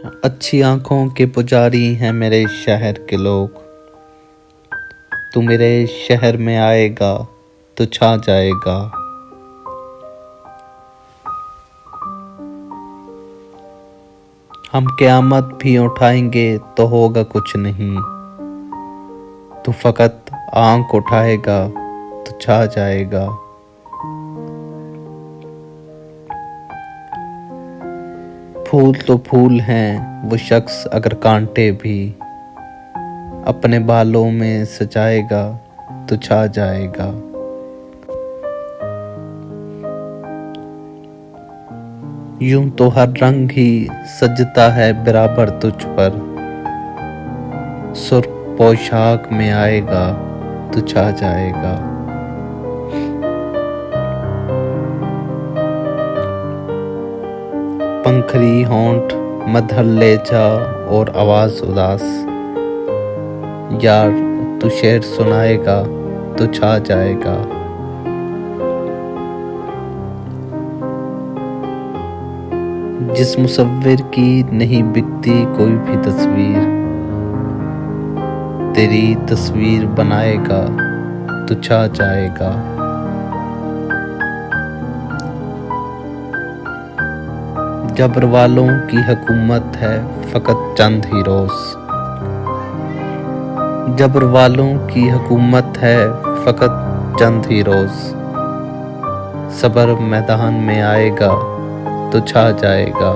अच्छी आंखों के पुजारी हैं मेरे शहर के लोग। तू मेरे शहर में आएगा तो छा जाएगा। हम क़यामत भी उठाएंगे तो होगा कुछ नहीं। तू फकत आंख उठाएगा तो छा जाएगा। फूल तो फूल हैं वो शख्स अगर कांटे भी अपने बालों में सजाएगा तो छा जाएगा। यूं तो हर रंग ही सजता है बराबर तुझ पर। सुर्ख पोशाक में आएगा तो छा जाएगा। पंखरी होंठ मधर ले जा और आवाज उदास। यार तू शेर सुनाएगा तो छा जाएगा। जिस मुसव्विर की नहीं बिकती कोई भी तस्वीर, तेरी तस्वीर बनाएगा तो छा जाएगा। जबर वालों की हुकूमत है फकत चंद ही रोज। जबर वालों की हुकूमत है फकत चंद ही रोज। सबर मैदान में आएगा तो छा जाएगा।